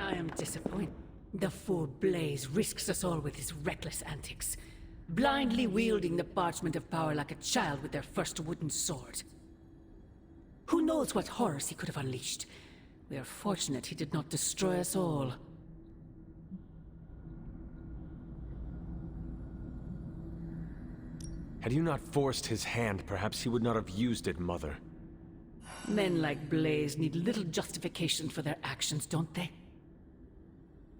I am disappointed. The fool Blaze risks us all with his reckless antics, blindly wielding the parchment of power like a child with their first wooden sword. Who knows what horrors he could have unleashed? We are fortunate he did not destroy us all. Had you not forced his hand, perhaps he would not have used it, Mother. Men like Blaze need little justification for their actions, don't they?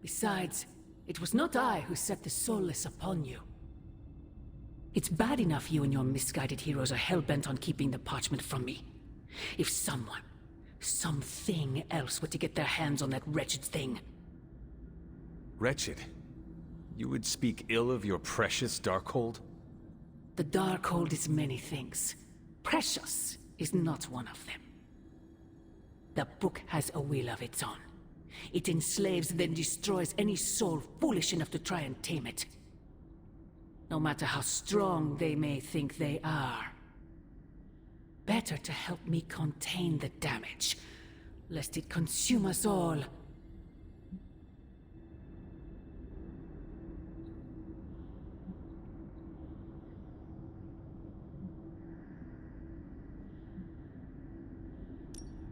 Besides, it was not I who set the soulless upon you. It's bad enough you and your misguided heroes are hell-bent on keeping the parchment from me. If someone, something else were to get their hands on that wretched thing. Wretched? You would speak ill of your precious Darkhold? The Darkhold is many things. Precious is not one of them. The book has a will of its own. It enslaves and then destroys any soul foolish enough to try and tame it. No matter how strong they may think they are. Better to help me contain the damage, lest it consume us all.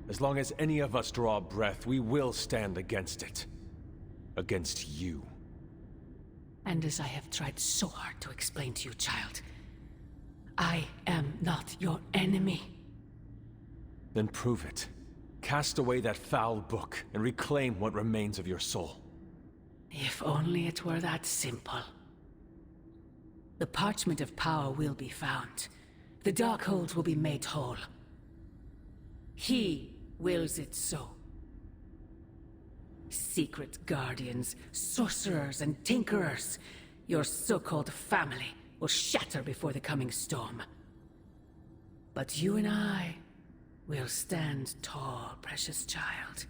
As long as any of us draw breath, we will stand against it. Against you. And as I have tried so hard to explain to you, child, I am not your enemy. Then prove it. Cast away that foul book and reclaim what remains of your soul. If only it were that simple. The parchment of power will be found. The Darkhold will be made whole. He wills it so. Secret guardians, sorcerers, and tinkerers, your so-called family will shatter before the coming storm. But you and I will stand tall, precious child.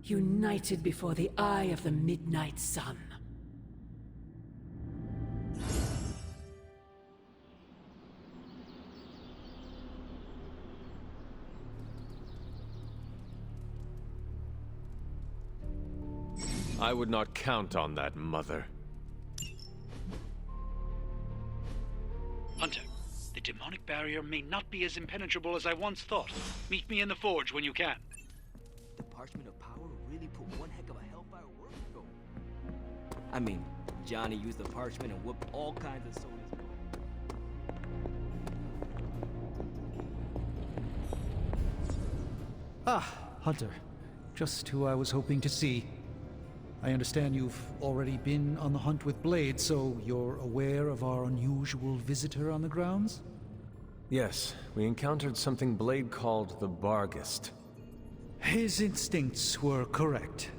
United before the eye of the midnight sun. I would not count on that, Mother. Hunter, the demonic barrier may not be as impenetrable as I once thought. Meet me in the forge when you can. The parchment of power really put one heck of a hellfire work ago. I mean, Johnny used the parchment and whooped all kinds of souls. Ah, Hunter. Just who I was hoping to see. I understand you've already been on the hunt with Blade, so you're aware of our unusual visitor on the grounds? Yes, we encountered something Blade called the Barghest. His instincts were correct.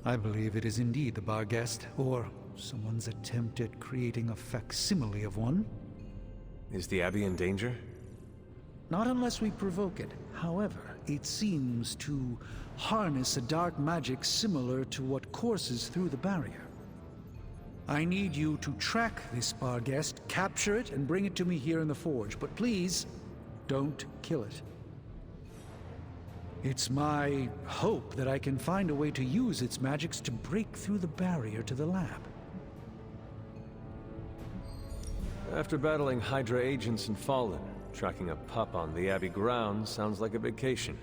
I believe it is indeed the Barghest, or someone's attempt at creating a facsimile of one. Is the Abbey in danger? Not unless we provoke it. However, it seems to harness a dark magic similar to what courses through the barrier. I need you to track this Barghest, capture it, and bring it to me here in the forge. But please, don't kill it. It's my hope that I can find a way to use its magics to break through the barrier to the lab. After battling Hydra agents and Fallen, tracking a pup on the Abbey grounds sounds like a vacation.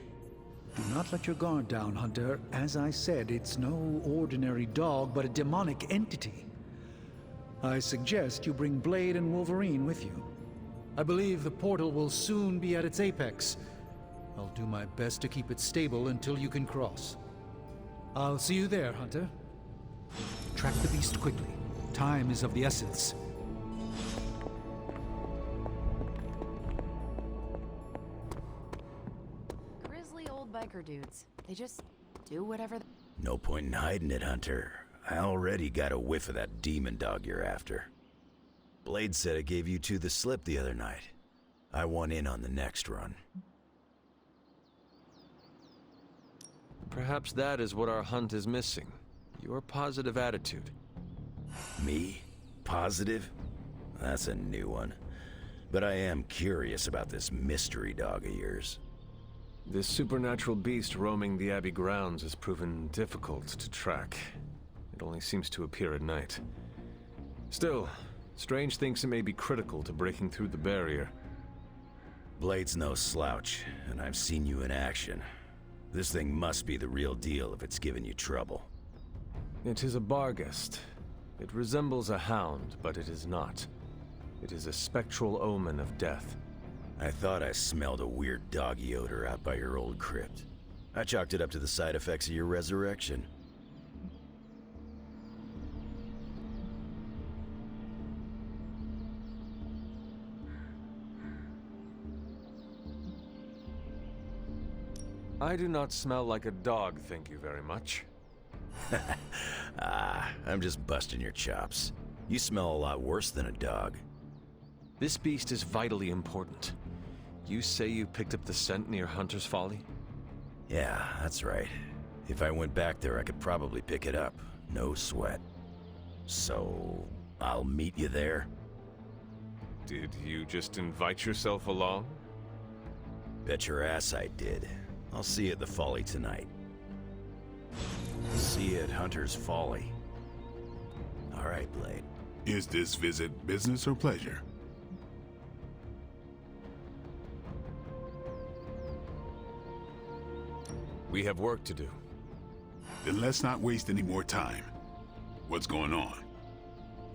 Do not let your guard down, Hunter. As I said, it's no ordinary dog, but a demonic entity. I suggest you bring Blade and Wolverine with you. I believe the portal will soon be at its apex. I'll do my best to keep it stable until you can cross. I'll see you there, Hunter. Track the beast quickly. Time is of the essence. Grizzly old biker dudes. They just do whatever they... No point in hiding it, Hunter. I already got a whiff of that demon dog you're after. Blade said it gave you two the slip the other night. I want in on the next run. Perhaps that is what our hunt is missing. Your positive attitude. Me? Positive? That's a new one. But I am curious about this mystery dog of yours. This supernatural beast roaming the Abbey grounds has proven difficult to track. It only seems to appear at night. Still, Strange thinks it may be critical to breaking through the barrier. Blade's no slouch, and I've seen you in action. This thing must be the real deal if it's giving you trouble. It is a Barghest. It resembles a hound, but it is not. It is a spectral omen of death. I thought I smelled a weird doggy odor out by your old crypt. I chalked it up to the side effects of your resurrection. I do not smell like a dog, thank you very much. I'm just busting your chops. You smell a lot worse than a dog. This beast is vitally important. You say you picked up the scent near Hunter's Folly? Yeah, that's right. If I went back there, I could probably pick it up. No sweat. So, I'll meet you there? Did you just invite yourself along? Bet your ass I did. I'll see you at the Folly tonight. See you at Hunter's Folly. All right, Blade. Is this visit business or pleasure? We have work to do. Then let's not waste any more time. What's going on?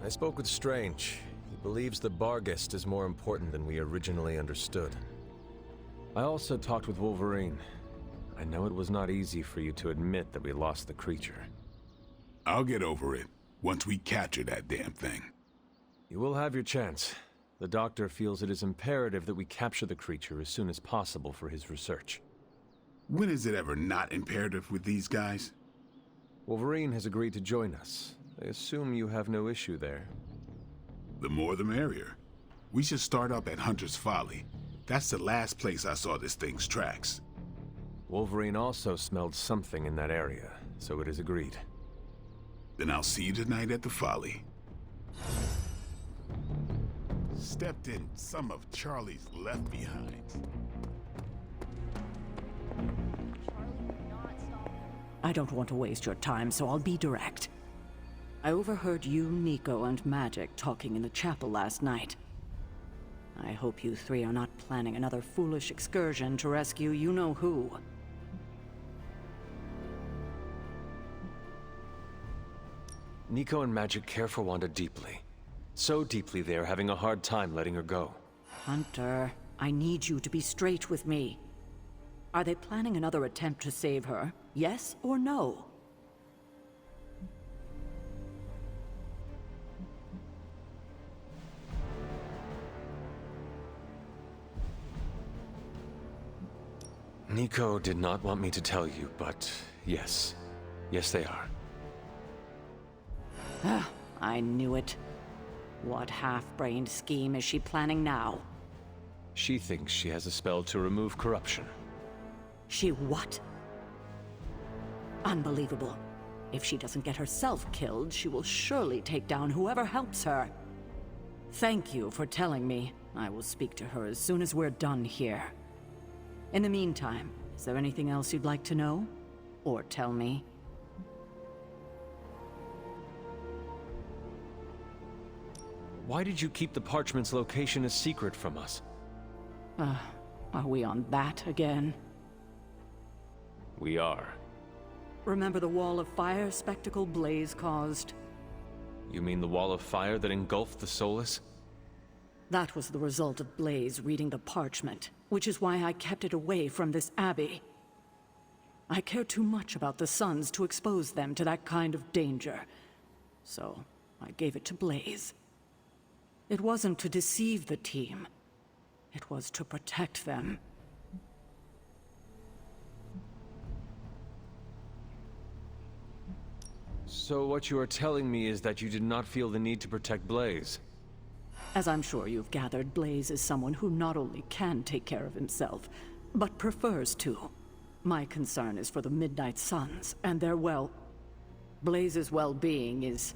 I spoke with Strange. He believes the Barghest is more important than we originally understood. I also talked with Wolverine. I know it was not easy for you to admit that we lost the creature. I'll get over it once we capture that damn thing. You will have your chance. The doctor feels it is imperative that we capture the creature as soon as possible for his research. When is it ever not imperative with these guys? Wolverine has agreed to join us. I assume you have no issue there. The more the merrier. We should start up at Hunter's Folly. That's the last place I saw this thing's tracks. Wolverine also smelled something in that area, so it is agreed. Then I'll see you tonight at the Folly. Stepped in some of Charlie's left behinds. I don't want to waste your time, so I'll be direct. I overheard you, Nico, and Magic talking in the chapel last night. I hope you three are not planning another foolish excursion to rescue you-know-who. Nico and Magic care for Wanda deeply. So deeply they are having a hard time letting her go. Hunter, I need you to be straight with me. Are they planning another attempt to save her? Yes or no? Nico did not want me to tell you, but yes. Yes, they are. I knew it. What half-brained scheme is she planning now? She thinks she has a spell to remove corruption. She what? Unbelievable. If she doesn't get herself killed, she will surely take down whoever helps her. Thank you for telling me. I will speak to her as soon as we're done here. In the meantime, is there anything else you'd like to know? Or tell me? Why did you keep the parchment's location a secret from us? Are we on that again? We are. Remember the wall of fire spectacle Blaze caused? You mean the wall of fire that engulfed the Solus? That was the result of Blaze reading the parchment, which is why I kept it away from this abbey. I care too much about the sons to expose them to that kind of danger. So, I gave it to Blaze. It wasn't to deceive the team. It was to protect them. So what you are telling me is that you did not feel the need to protect Blaze? As I'm sure you've gathered, Blaze is someone who not only can take care of himself, but prefers to. My concern is for the Midnight Suns, and their Blaze's well-being is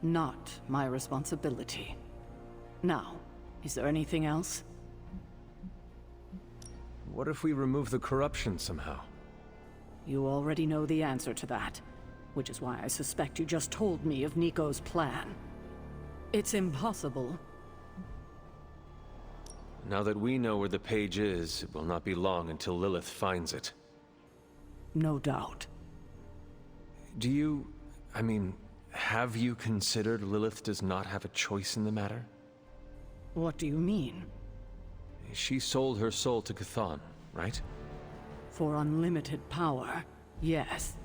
not my responsibility. Now, is there anything else? What if we remove the corruption somehow? You already know the answer to that, which is why I suspect you just told me of Nico's plan. It's impossible. Now that we know where the page is, it will not be long until Lilith finds it. No doubt. Have you considered Lilith does not have a choice in the matter? What do you mean? She sold her soul to Chthon, right? For unlimited power, yes.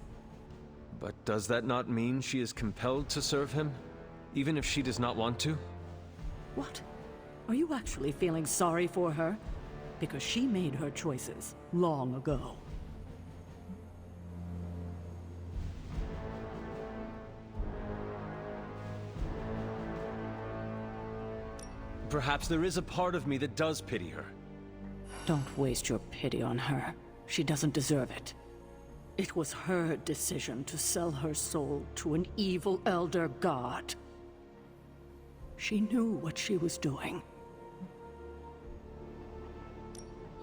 But does that not mean she is compelled to serve him, even if she does not want to? What? Are you actually feeling sorry for her? Because she made her choices long ago. Perhaps there is a part of me that does pity her. Don't waste your pity on her. She doesn't deserve it. It was her decision to sell her soul to an evil elder god. She knew what she was doing.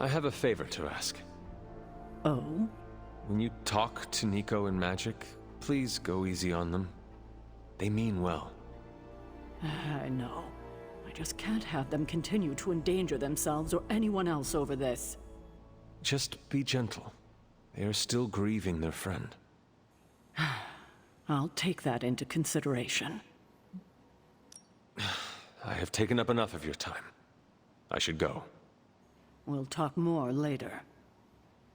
I have a favor to ask. Oh? When you talk to Nico and Magic, please go easy on them. They mean well. I know. I just can't have them continue to endanger themselves or anyone else over this. Just be gentle. They are still grieving their friend. I'll take that into consideration. I have taken up enough of your time. I should go. We'll talk more later.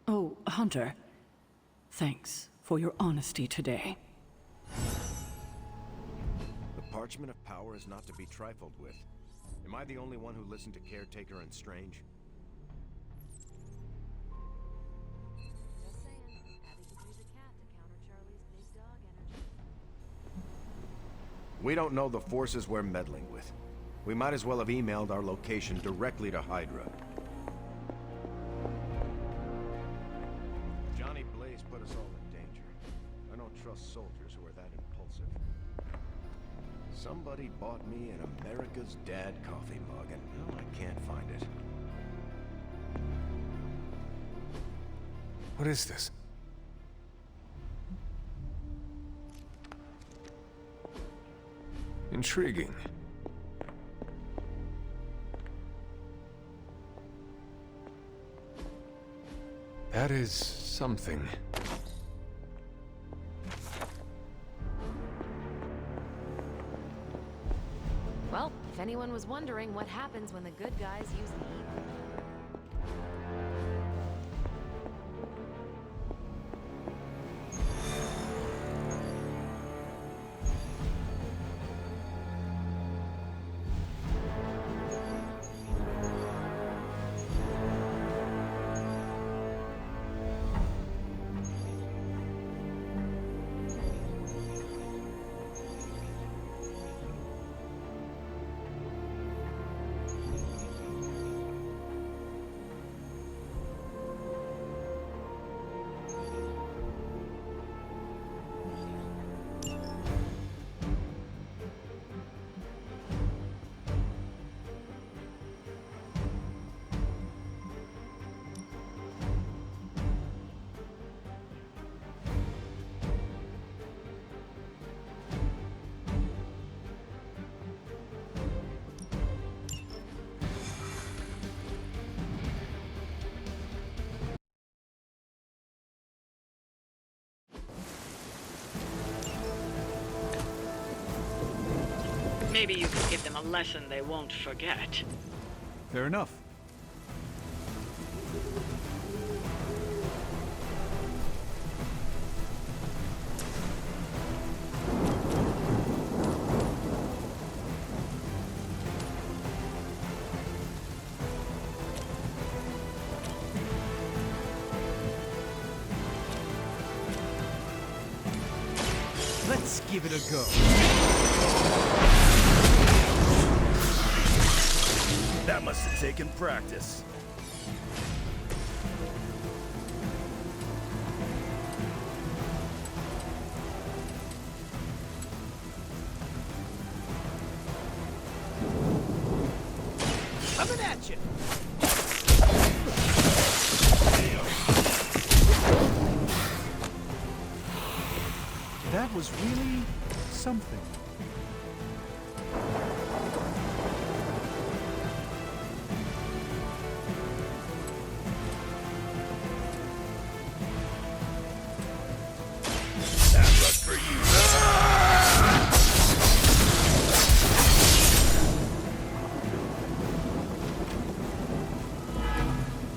Oh, Hunter. Thanks for your honesty today. The parchment of power is not to be trifled with. Am I the only one who listened to Caretaker and Strange? Just saying. Abby could use a cat to counter Charlie's big dog energy. We don't know the forces we're meddling with. We might as well have emailed our location directly to Hydra. Johnny Blaze put us all in danger. I don't trust soldiers who are that impulsive. Somebody bought me an America's Dad coffee mug, and now I can't find it. What is this? Intriguing. That is something. Well, if anyone was wondering what happens when the good guys use the evil. Maybe you could give them a lesson they won't forget. Fair enough. Let's give it a go. That must have taken practice. Coming at you! That was really something. Bad luck for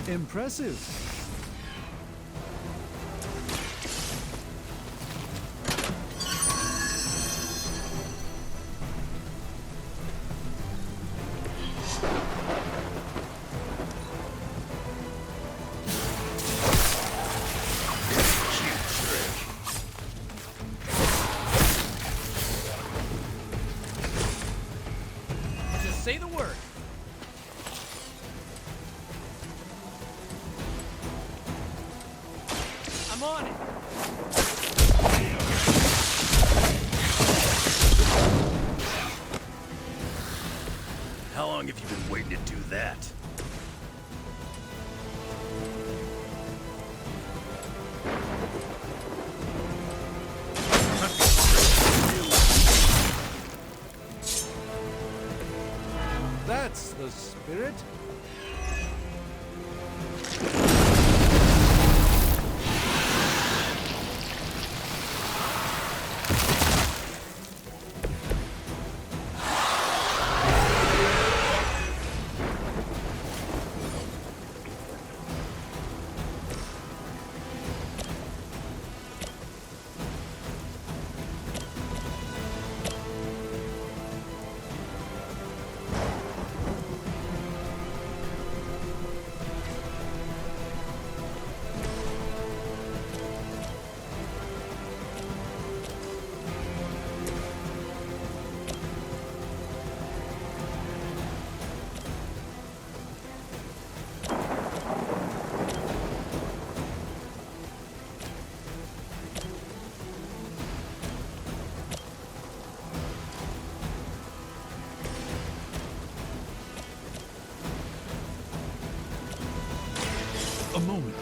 you. Impressive. Just say the word. I'm on it. How long have you been waiting to do that? That's the spirit. A moment.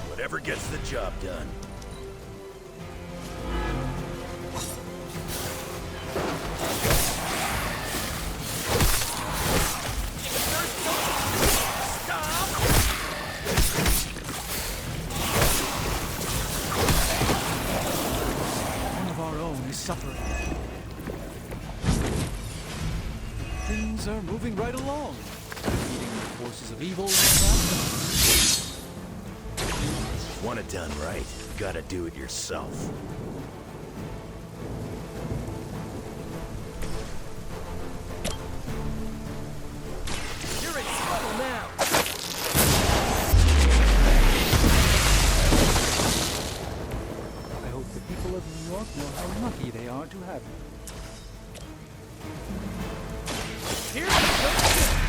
Whatever gets the job done. One of our own is suffering. Things are moving right along. Defeating the forces of evil and that. Want it done right, gotta do it yourself. You're in trouble now. I hope the people of New York know how lucky they are to have you. Here's the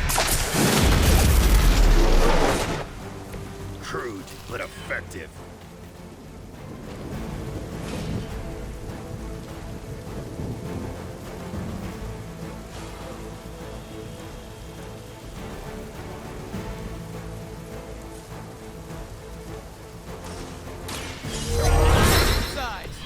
Crude, but effective. sides.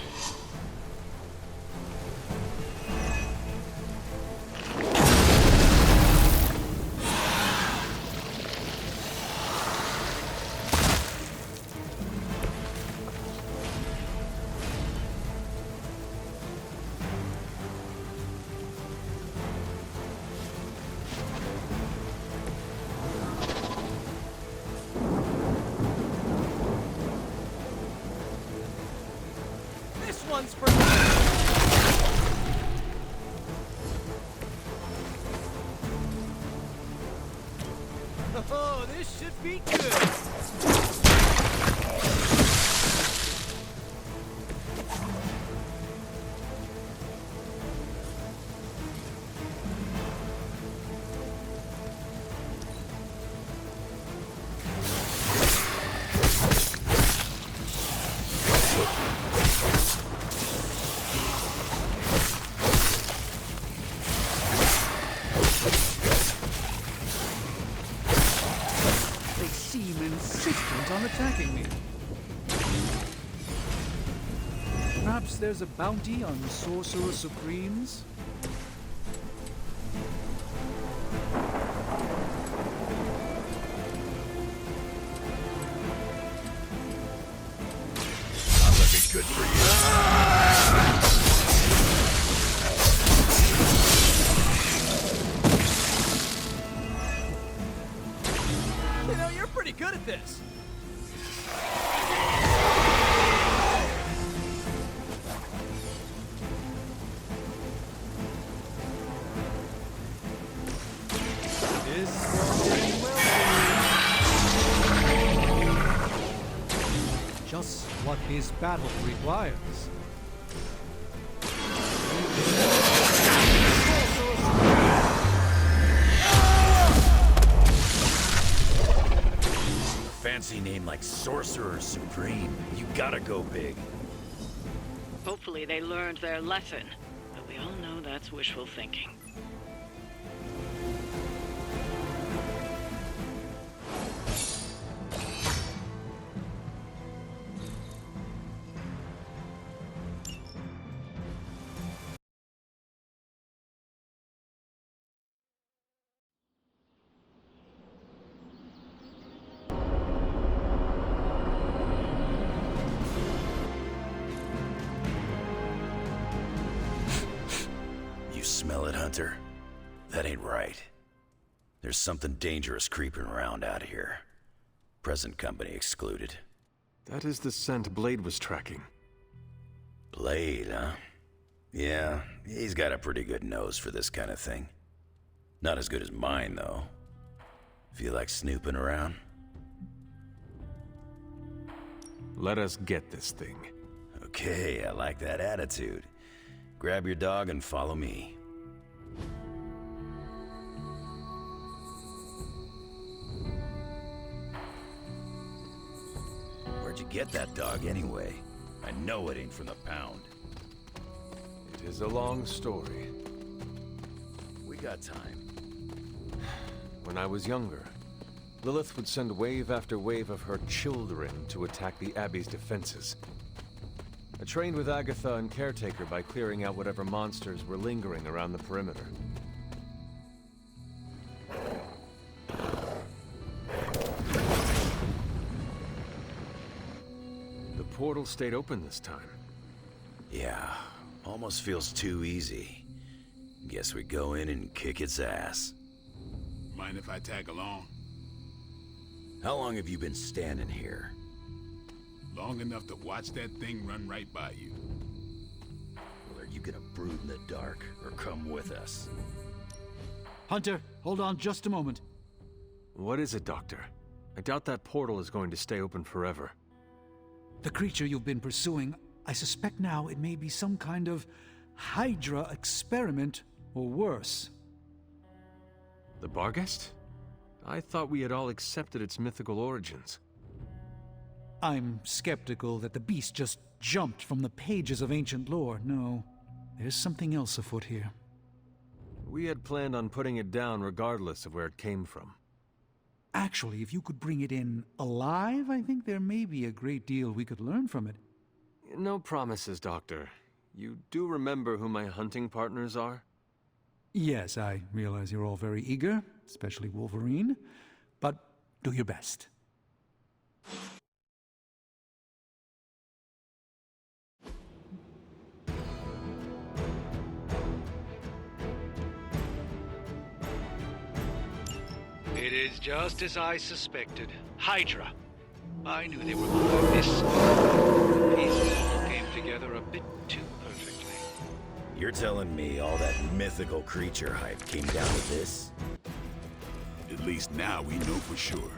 This one's for Oh, this should be good. insistent on attacking me. Perhaps there's a bounty on Sorcerer Supremes? Not looking good for You know, you're pretty good at this. This won't end well for you. Just what his battle requires. fancy name like Sorcerer Supreme. You gotta go big. Hopefully they learned their lesson, but we all know that's wishful thinking. You smell it, Hunter? That ain't right. There's something dangerous creeping around out here. Present company excluded. That is the scent Blade was tracking. Blade, huh? Yeah, he's got a pretty good nose for this kind of thing. Not as good as mine, though. Feel like snooping around? Let us get this thing. Okay, I like that attitude. Grab your dog and follow me. Where'd you get that dog anyway? I know it ain't from the pound. It is a long story. We got time. When I was younger, Lilith would send wave after wave of her children to attack the Abbey's defenses. I trained with Agatha and Caretaker by clearing out whatever monsters were lingering around the perimeter. The portal stayed open this time. Yeah, almost feels too easy. Guess we go in and kick its ass. Mind if I tag along? How long have you been standing here? Long enough to watch that thing run right by you. Well, are you gonna brood in the dark, or come with us? Hunter, hold on just a moment. What is it, Doctor? I doubt that portal is going to stay open forever. The creature you've been pursuing, I suspect now it may be some kind of Hydra experiment, or worse. The Barghest? I thought we had all accepted its mythical origins. I'm skeptical that the beast just jumped from the pages of ancient lore. No, there's something else afoot here. We had planned on putting it down regardless of where it came from. Actually, if you could bring it in alive, I think there may be a great deal we could learn from it. No promises, Doctor. You do remember who my hunting partners are? Yes, I realize you're all very eager, especially Wolverine, but do your best. It is just as I suspected. Hydra. I knew they were going like this. The pieces all came together a bit too perfectly. You're telling me all that mythical creature hype came down to this? At least now we know for sure.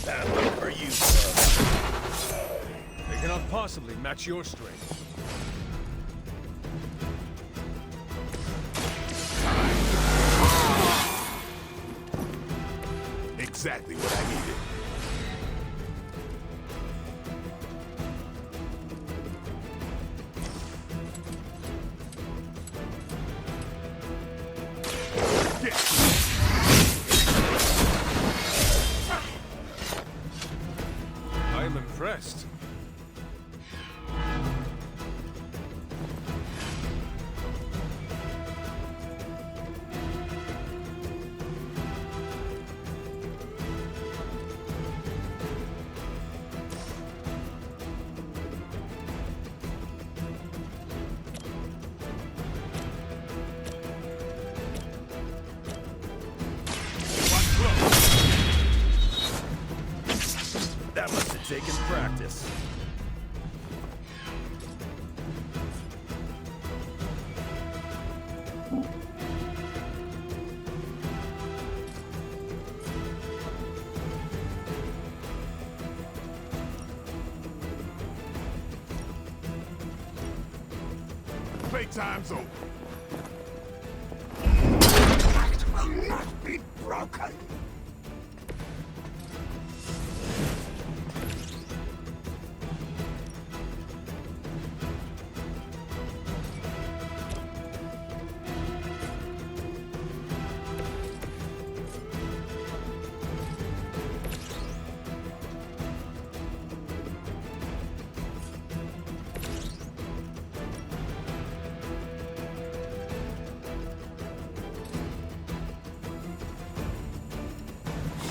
Bad luck for you, bub. They cannot possibly match your strength. Exactly what I needed. impressed. That must have taken practice. Playtime's over. Will not be broken.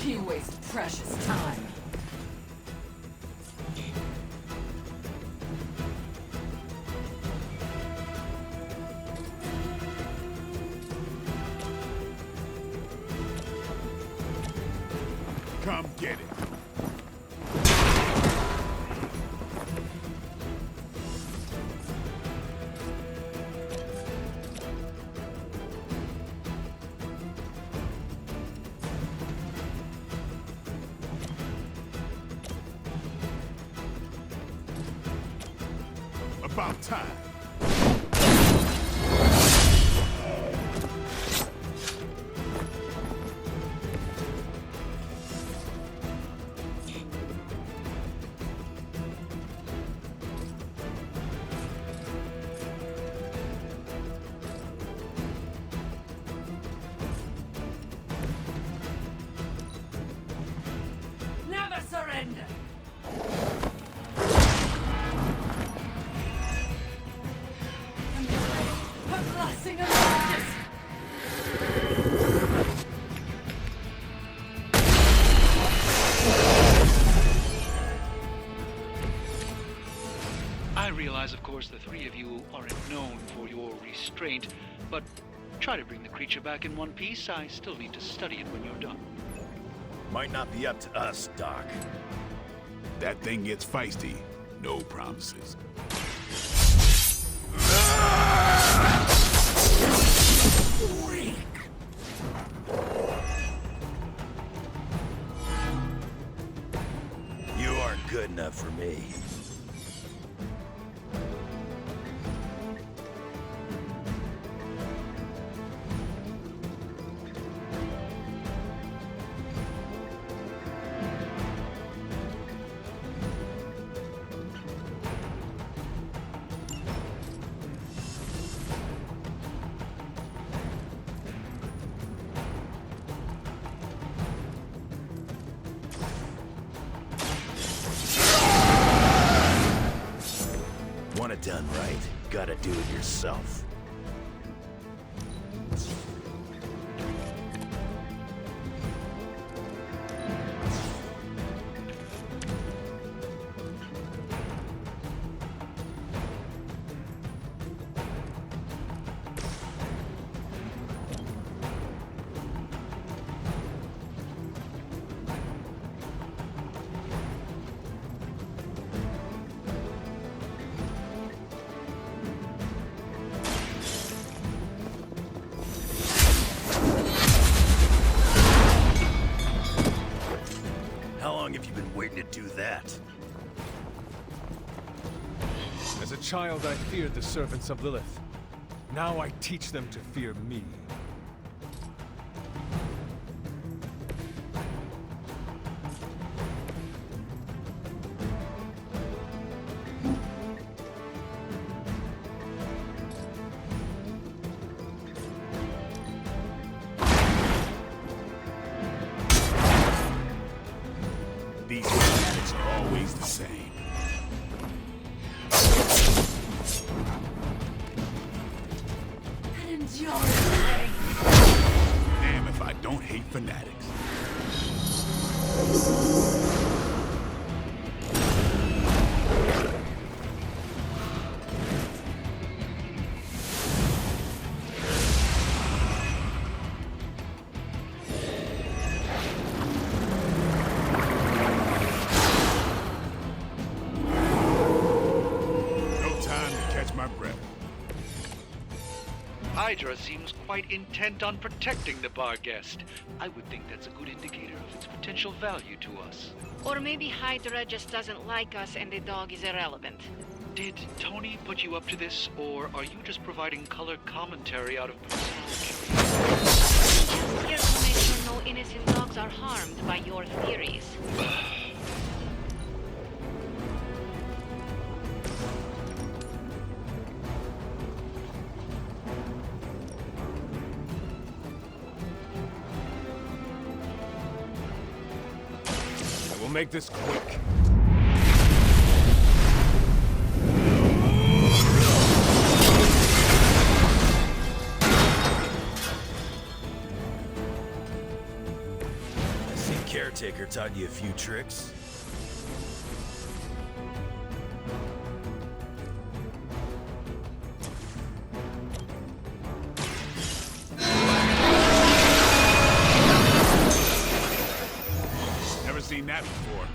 You waste precious time. Come get it. About time. Never surrender! A blessing of justice! I realize, of course, the three of you aren't known for your restraint, but try to bring the creature back in one piece. I still need to study it when you're done. Might not be up to us, Doc. That thing gets feisty. No promises. You aren't good enough for me. Want it done right, gotta do it yourself. How long have you been waiting to do that? As a child, I feared the servants of Lilith. Now I teach them to fear me. These fanatics are always the same. Damn if I don't hate fanatics. Hydra seems quite intent on protecting the bar guest. I would think that's a good indicator of its potential value to us. Or maybe Hydra just doesn't like us and the dog is irrelevant. Did Tony put you up to this, or are you just providing color commentary out of personal curiosity? Just here to make sure no innocent dogs are harmed by your theories. We'll make this quick. I see Caretaker taught you a few tricks. Never seen that before.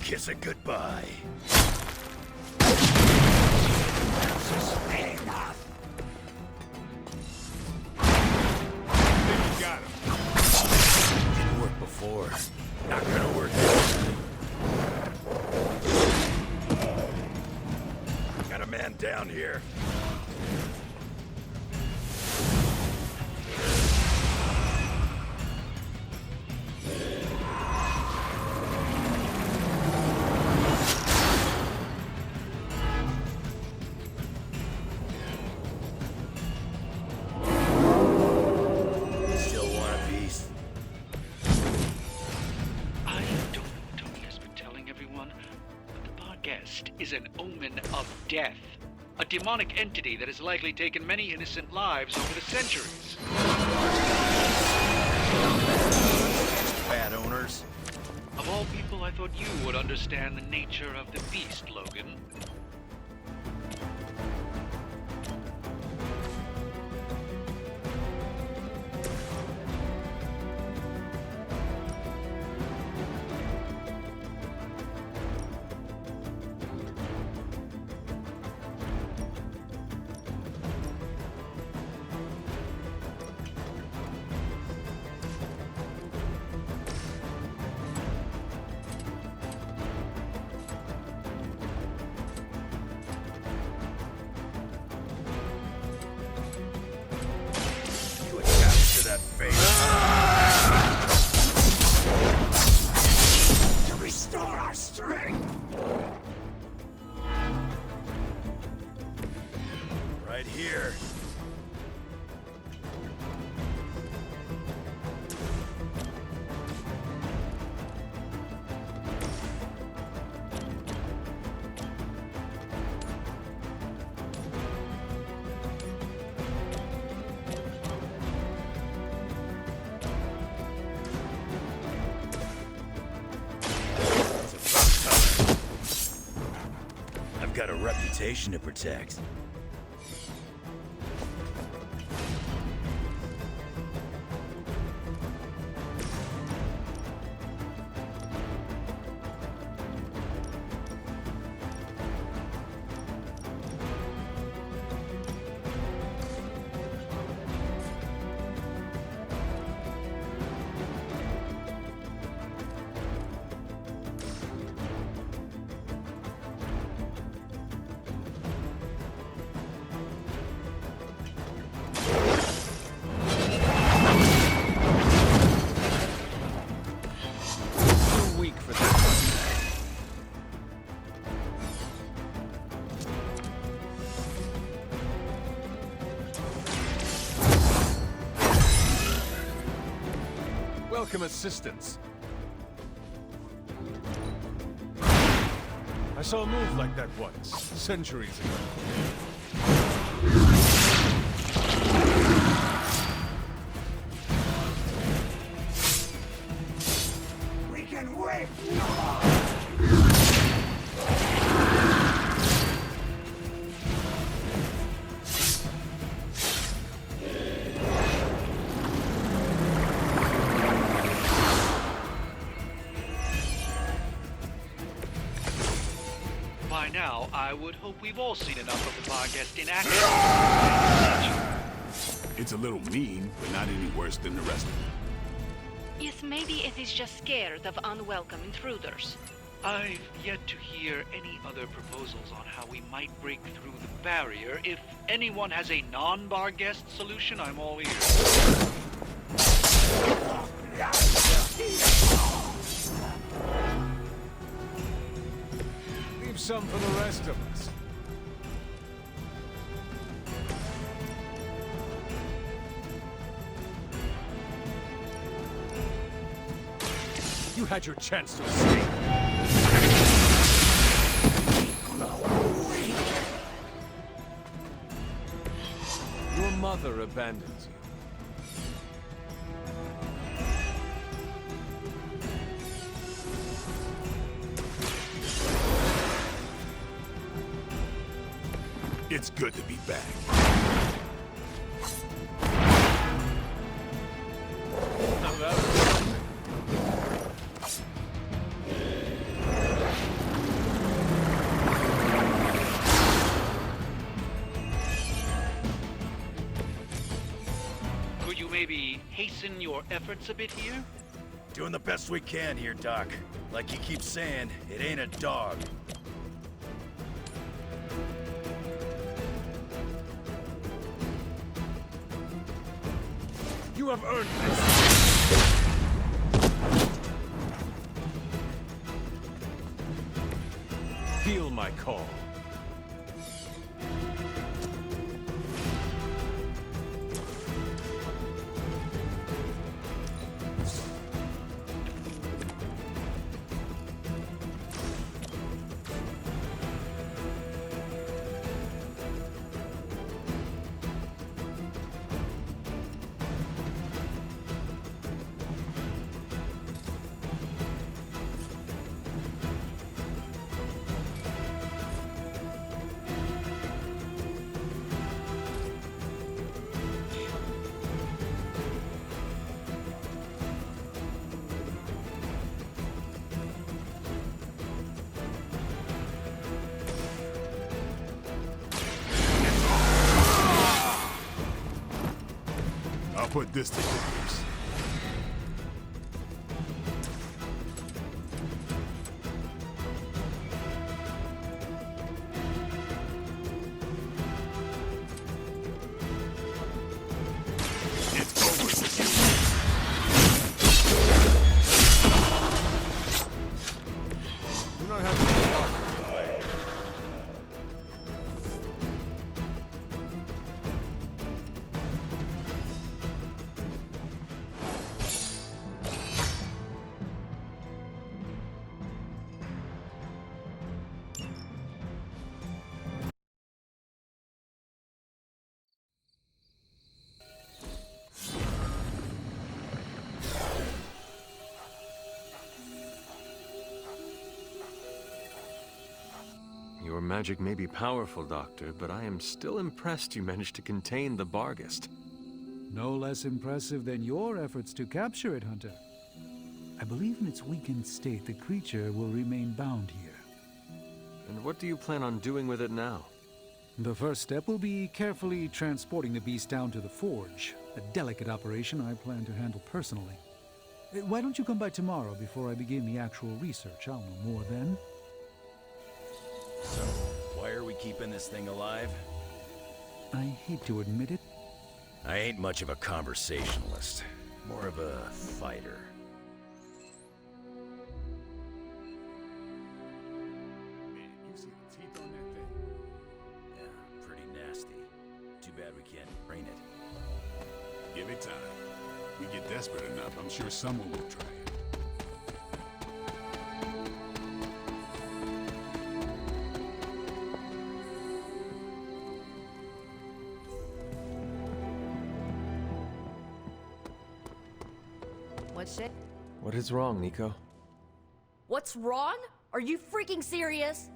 Kiss it goodbye. Got him. Didn't work before. Not gonna work now. Got a man down here. Still want a piece? I don't know what Tony has been telling everyone, but the bar guest is an omen of death. A demonic entity that has likely taken many innocent lives over the centuries. Bad owners? Of all people, I thought you would understand the nature of the beast, Logan. You attached to that face. To restore our strength! Right here. I've got a reputation to protect. welcome assistance. I saw a move like that once, centuries ago. We can wait! By now, I would hope we've all seen enough of the Barghest in action. It's a little mean, but not any worse than the rest of them. Yes, maybe it is just scared of unwelcome intruders. I've yet to hear any other proposals on how we might break through the barrier. If anyone has a non-Barghest solution, I'm all ears. Leave some for the rest of us. You had your chance to escape. Your mother abandons you. It's good to be back. Now that was something. Could you maybe hasten your efforts a bit here? Doing the best we can here, Doc. Like you keep saying, it ain't a dog. You have earned this. Feel my call. I'll put this to good use. It's over with you. Do not have to talk. Your magic may be powerful, Doctor, but I am still impressed you managed to contain the Barghest. No less impressive than your efforts to capture it, Hunter. I believe in its weakened state, the creature will remain bound here. And what do you plan on doing with it now? The first step will be carefully transporting the beast down to the forge. A delicate operation I plan to handle personally. Why don't you come by tomorrow before I begin the actual research? I'll know more then. So, why are we keeping this thing alive? I hate to admit it. I ain't much of a conversationalist. More of a fighter. Man, you see the teeth on that thing? Yeah, pretty nasty. Too bad we can't train it. Give it time. We get desperate enough, I'm sure someone will try it. What's it? What is wrong, Nico? What's wrong? Are you freaking serious?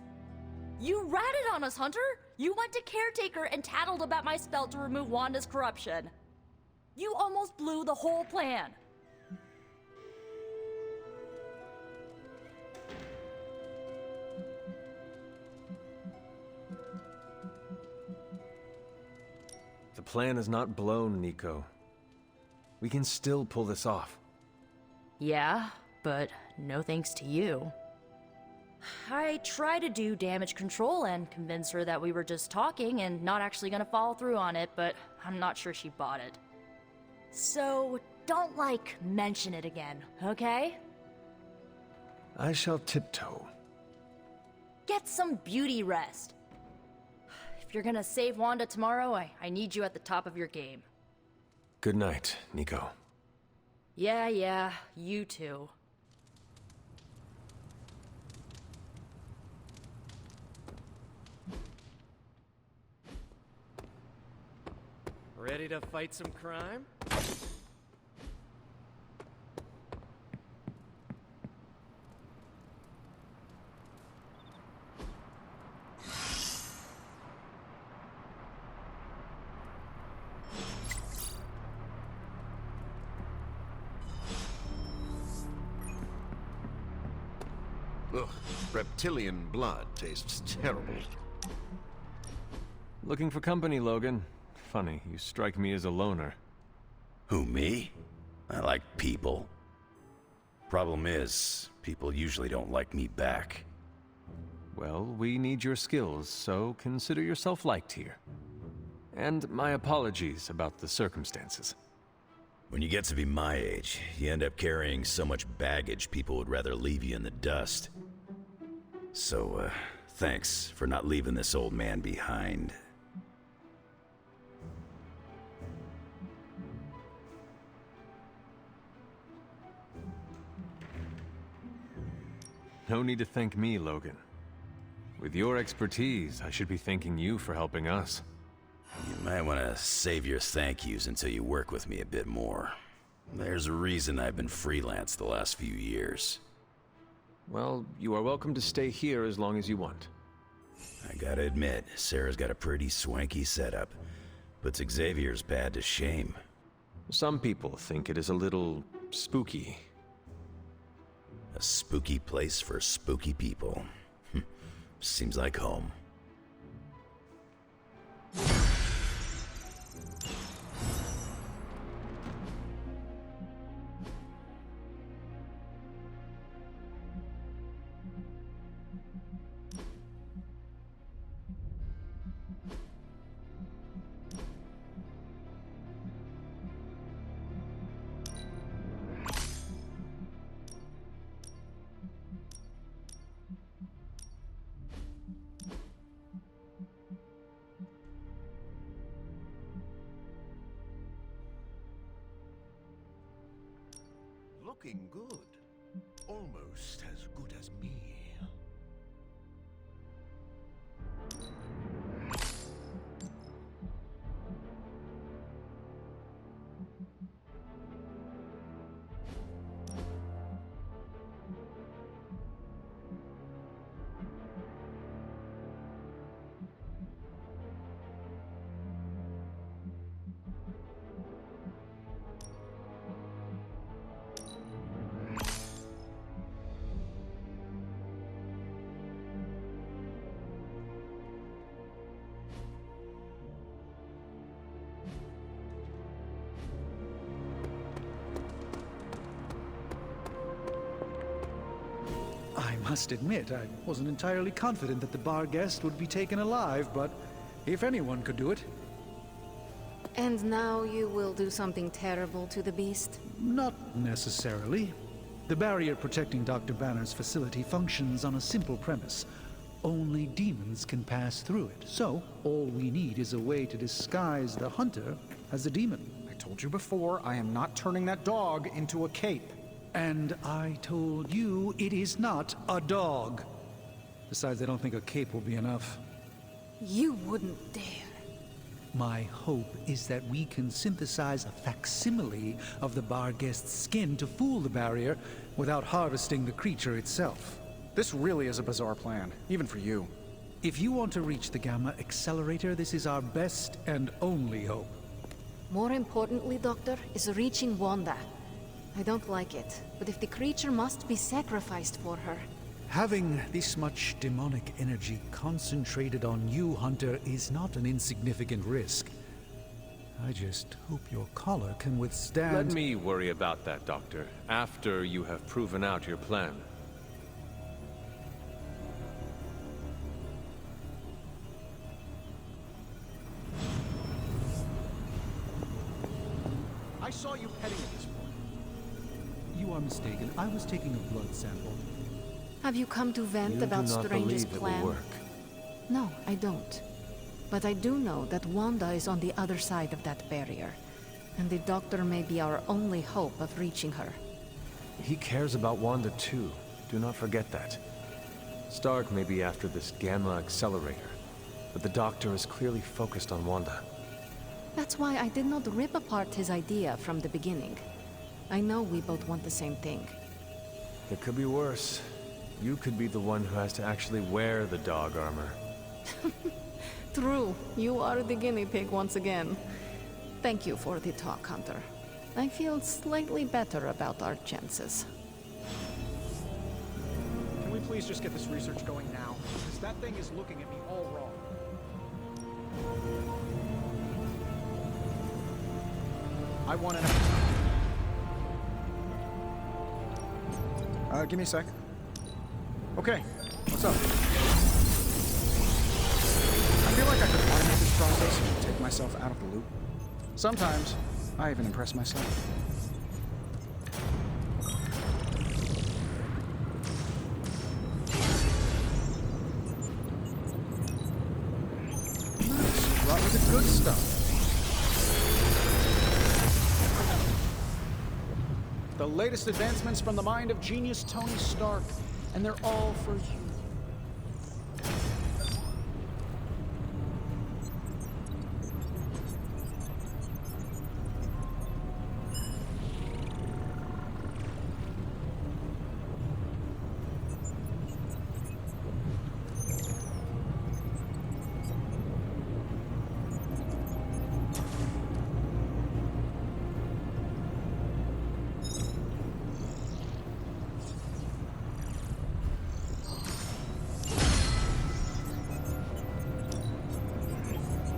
You ratted on us, Hunter! You went to Caretaker and tattled about my spell to remove Wanda's corruption. You almost blew the whole plan. The plan is not blown, Nico. We can still pull this off. Yeah, but no thanks to you. I tried to do damage control and convince her that we were just talking and not actually gonna follow through on it, but I'm not sure she bought it. So, don't, mention it again, okay? I shall tiptoe. Get some beauty rest. If you're gonna save Wanda tomorrow, I need you at the top of your game. Good night, Nico. Yeah, you too. Ready to fight some crime? Ugh, reptilian blood tastes terrible. Looking for company, Logan. Funny, you strike me as a loner. Who, me? I like people. Problem is, people usually don't like me back. Well, we need your skills, so consider yourself liked here. And my apologies about the circumstances. When you get to be my age, you end up carrying so much baggage people would rather leave you in the dust. So, thanks for not leaving this old man behind. No need to thank me, Logan. With your expertise, I should be thanking you for helping us. You might want to save your thank yous until you work with me a bit more. There's a reason I've been freelance the last few years. Well, you are welcome to stay here as long as you want. I gotta admit, Sarah's got a pretty swanky setup. Puts Xavier's bad to shame. Some people think it is a little spooky. A spooky place for spooky people. Seems like home. Looking good. Almost as good as me. I must admit, I wasn't entirely confident that the bar guest would be taken alive, but if anyone could do it. And now you will do something terrible to the beast? Not necessarily. The barrier protecting Dr. Banner's facility functions on a simple premise. Only demons can pass through it. So, all we need is a way to disguise the hunter as a demon. I told you before, I am not turning that dog into a cape. And I told you it is not a dog. Besides, I don't think a cape will be enough. You wouldn't dare. My hope is that we can synthesize a facsimile of the Barghest's skin to fool the barrier without harvesting the creature itself. This really is a bizarre plan, even for you. If you want to reach the Gamma Accelerator, this is our best and only hope. More importantly, Doctor, is reaching Wanda. I don't like it, but if the creature must be sacrificed for her... Having this much demonic energy concentrated on you, Hunter, is not an insignificant risk. I just hope your collar can withstand... Let me worry about that, Doctor, after you have proven out your plan. I saw you heading at this point. You are mistaken. I was taking a blood sample. Have you come to vent You about do not Strange's believe plan? it will work. No, I don't. But I do know that Wanda is on the other side of that barrier. And the Doctor may be our only hope of reaching her. He cares about Wanda too. Do not forget that. Stark may be after this Gamma Accelerator, but the Doctor is clearly focused on Wanda. That's why I did not rip apart his idea from the beginning. I know we both want the same thing. It could be worse. You could be the one who has to actually wear the dog armor. True, you are the guinea pig once again. Thank you for the talk, Hunter. I feel slightly better about our chances. Can we please just get this research going now? Because that thing is looking at me all wrong. I want to know. Give me a sec. Okay, what's up? I feel like I could automate this process and take myself out of the loop. Sometimes, I even impress myself. Nice, brought me the good stuff. The latest advancements from the mind of genius Tony Stark, and they're all for you.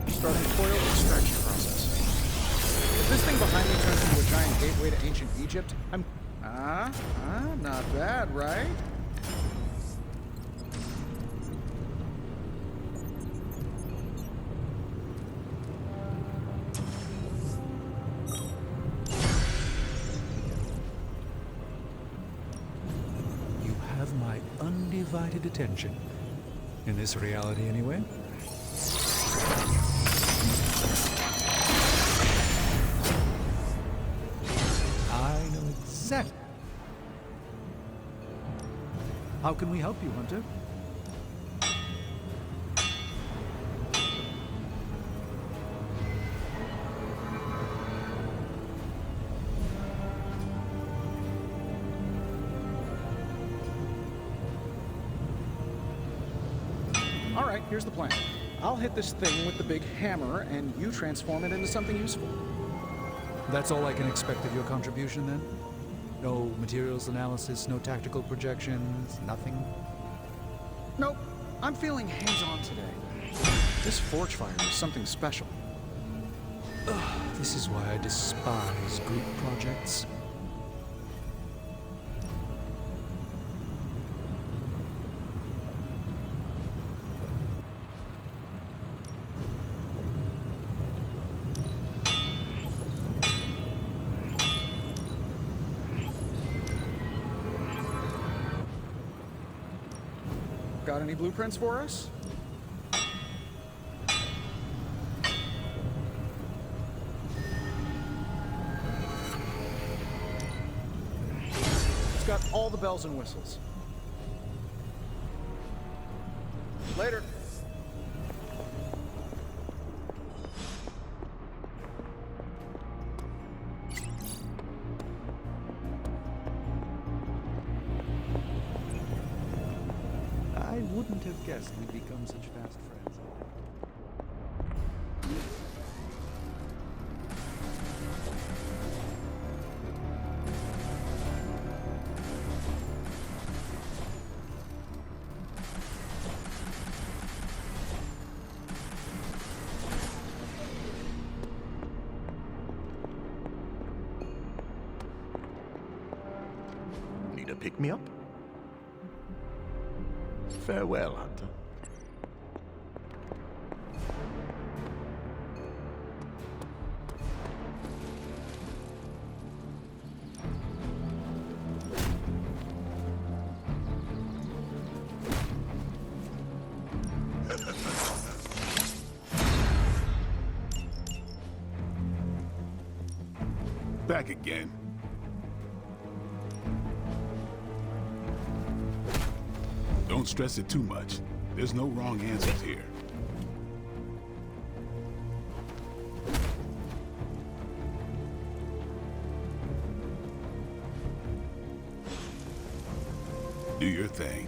Starting coil extraction process. If this thing behind me turns into a giant gateway to ancient Egypt, I'm... not bad, right? You have my undivided attention. In this reality, anyway. I know exactly. How can we help you, Hunter? All right, here's the plan. I'll hit this thing with the big hammer, and you transform it into something useful. That's all I can expect of your contribution, then? No materials analysis, no tactical projections, nothing? Nope. I'm feeling hands-on today. This forge fire is something special. This is why I despise group projects. Got any blueprints for us? It's got all the bells and whistles. Later. I wouldn't have guessed we'd become such fast friends. Need a pick-me-up? Farewell, Hunter. Back again. Don't stress it too much. There's no wrong answers here. Do your thing.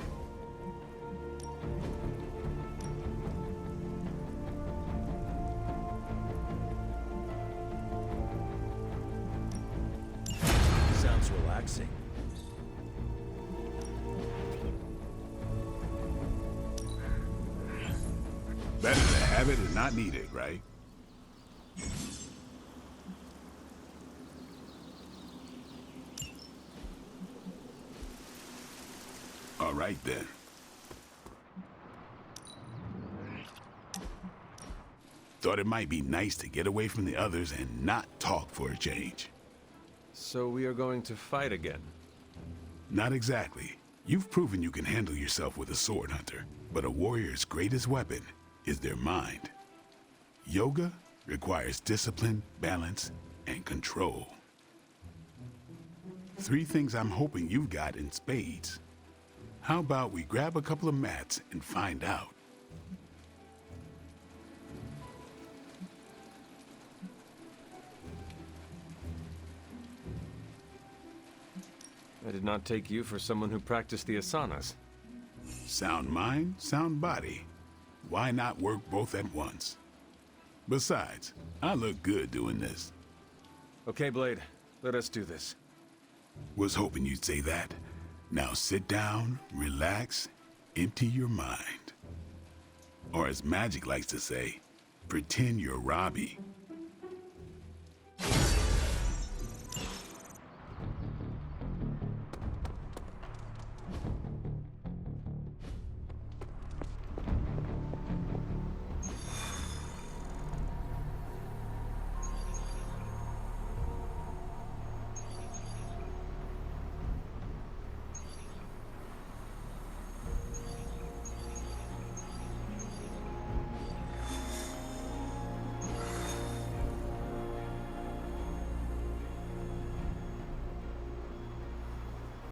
Sounds relaxing. Better to have it and not need it, right? All right, then. Thought it might be nice to get away from the others and not talk for a change. So we are going to fight again? Not exactly. You've proven you can handle yourself with a sword, Hunter. But a warrior's greatest weapon is their mind. Yoga requires discipline, balance, and control. 3 things I'm hoping you've got in spades. How about we grab a couple of mats and find out? I did not take you for someone who practiced the asanas. Sound mind, sound body. Why not work both at once? Besides, I look good doing this. Okay, Blade. Let us do this. Was hoping you'd say that. Now sit down, relax, empty your mind. Or as Magic likes to say, pretend you're Robbie.